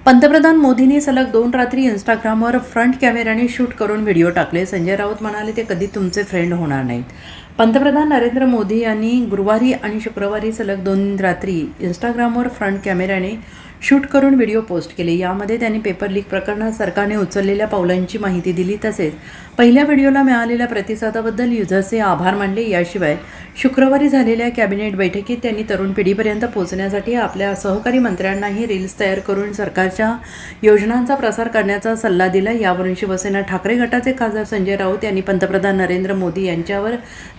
पंतप्रधान मोदींनी सलग 2 रात्री इंस्टाग्रामवर फ्रंट कॅमेऱ्याने शूट करून व्हिडिओ टाकले. संजय राऊत म्हणाले ते कधी तुमचे फ्रेंड होणार नाहीत. पंतप्रधान नरेंद्र मोदी यांनी गुरुवारी आणि शुक्रवारी सलग 2 रात्री इंस्टाग्रामवर फ्रंट कॅमेऱ्याने शूट करून व्हिडिओ पोस्ट केले. यामध्ये त्यांनी पेपर लीक प्रकरणात सरकारने उचललेल्या पावलांची माहिती दिली. तसेच पहिल्या व्हिडिओला मिळालेल्या प्रतिसादाबद्दल युजर्सचे आभार मानले. याशिवाय शुक्रवारी झालेल्या कॅबिनेट बैठकीत त्यांनी तरुण पिढीपर्यंत पोहोचण्यासाठी आपल्या सहकारी मंत्र्यांनाही रील्स तयार करून सरकारच्या योजनांचा प्रसार करण्याचा सल्ला दिला. यावरून शिवसेना ठाकरे गटाचे खासदार संजय राऊत यांनी पंतप्रधान नरेंद्र मोदी यांच्यावर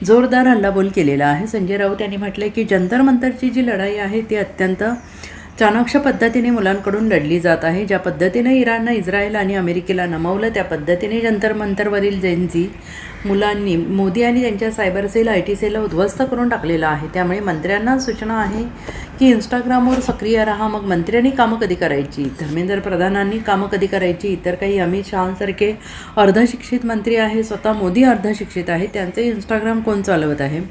जोरदार हल्लाबोल केलेला आहे. संजय राऊत यांनी म्हटले की जंतर मंतरची जी लढाई आहे ती अत्यंत चाणाक्ष पद्धतीने मुलांकडून लढली जात आहे. ज्या पद्धतीनं इराणनं इस्रायल आणि अमेरिकेला नमवलं त्या पद्धतीने जंतर मंतरवरील जेनझी मुलांनी मोदी आणि त्यांच्या सायबर सेल IT सेलला उद्ध्वस्त करून टाकलेलं आहे. त्यामुळे मंत्र्यांना सूचना आहे की इंस्टाग्रामवर सक्रिय राहा. मग मंत्र्यांनी कामं कधी करायची, धर्मेंद्र प्रधानांनी कामं कधी करायची, इतर काही अमित शहांसारखे अर्धशिक्षित मंत्री आहे, स्वतः मोदी अर्धशिक्षित आहे, त्यांचे इंस्टाग्राम कोण चालवत आहे,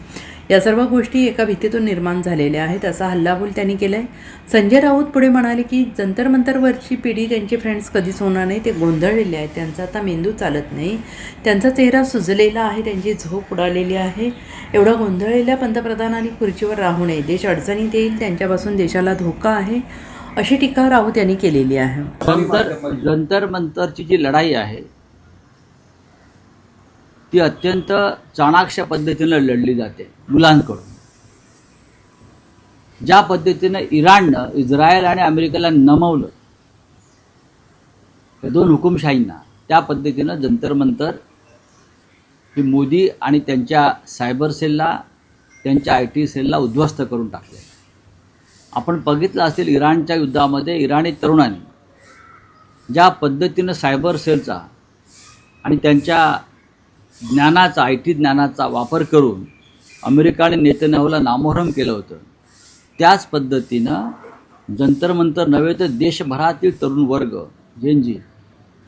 या सर्व गोष्टी एका भीतीतून निर्माण झालेल्या आहेत असा हल्लाबोल त्यांनी केला आहे. संजय राऊत पुढे म्हणाले की जंतर मंतरवरची पिढी त्यांचे फ्रेंड्स कधीच होणार नाही. ते गोंधळलेले आहेत, त्यांचा आता मेंदू चालत नाही, त्यांचा चेहरा सुजलेला आहे, त्यांची झोप उडालेली आहे. एवढा गोंधळलेल्या पंतप्रधानांनी खुर्चीवर राहू नये, देश अडचणीत येईल, त्यांच्यापासून देशाला धोका आहे अशी टीका राऊत यांनी केलेली आहे. जंतर मंतरची जी लढाई आहे ती अत्यंत चाणाक्ष पद्धतीनं लढली जाते मुलांकडून. ज्या पद्धतीनं इराणनं इस्रायल आणि अमेरिकेला नमवलं या 2 हुकुमशाहींना, त्या पद्धतीनं जंतर मंतर ही मोदी आणि त्यांच्या सायबर सेलला, त्यांच्या IT सेलला उद्ध्वस्त करून टाकले. आपण बघितलं असेल इराणच्या युद्धामध्ये इराणी तरुणांनी ज्या पद्धतीनं सायबर सेलचा आणि त्यांच्या ज्ञानाचा, IT ज्ञानाचा वापर करून अमेरिका आणि नेतन्याहूला नामोहरम केलं होतं, त्याच पद्धतीनं जंतर मंतर नव्हे तर देशभरातील तरुण वर्ग जेनजी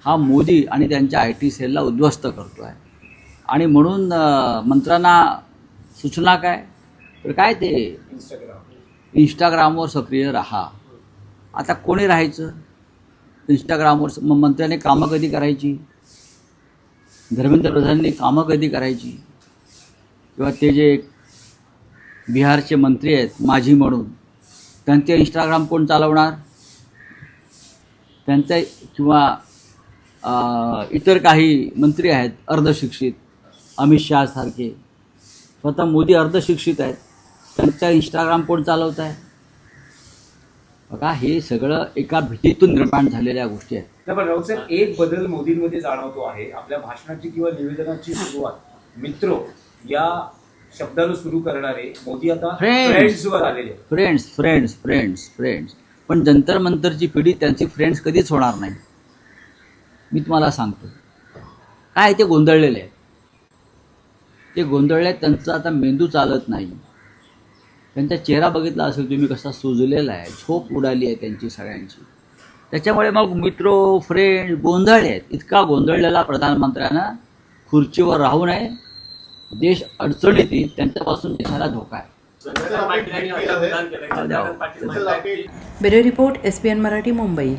हा मोदी आणि त्यांच्या IT सेलला उद्ध्वस्त करतो आहे. आणि म्हणून मंत्र्यांना सूचना काय तर काय ते इंस्टाग्रामवर सक्रिय राहा. आता कोणी राहायचं इंस्टाग्रामवर? मग मंत्र्याने कामं कधी करायची, धर्मेंद्र प्रधानांनी कामं कधी करायची, किंवा ते जे बिहारचे मंत्री आहेत माझी म्हणून, त्यांचे इंस्टाग्राम कोण चालवणार? त्यांचे किंवा इतर काही मंत्री आहेत अर्धशिक्षित, अमित शहा सारखे, स्वतः मोदी अर्धशिक्षित आहेत, त्यांचा इंस्टाग्राम कोण चालवत आहे? बघा, हे सगळं एका भीतीतून निर्माण झालेल्या गोष्टी आहेत. पण राऊत साहेब, एक बदल मोदींमध्ये जाणवतो आहे. आपल्या भाषणाची किंवा निवेदनाची सुरुवात मित्रो या शब्दानं सुरू करणारे मोदी आता फ्रेंड्सवर आलेले. फ्रेंड्स फ्रेंड्स फ्रेंड्स फ्रेंड्स पण जंतर मंतरची पिढी त्यांची फ्रेंड्स कधीच होणार नाही. मी तुम्हाला सांगतो काय ते गोंधळलेले आहेत. ते गोंधळले आहेत, त्यांचा आता मेंदू चालत नाही. त्यांचा चेहरा बघितला असेल तुम्ही कसा सुजलेला आहे, झोप उडाली आहे त्यांची सगळ्यांची. त्याच्यामुळे मग मित्रो फ्रेंड गोंधळले आहेत. इतका गोंधळलेला प्रधानमंत्र्यांना खुर्चीवर राहू नये, देश अडचणीत येईल, त्यांच्यापासून देशाला धोका आहे. Bureau report SBN Marathi, Mumbai.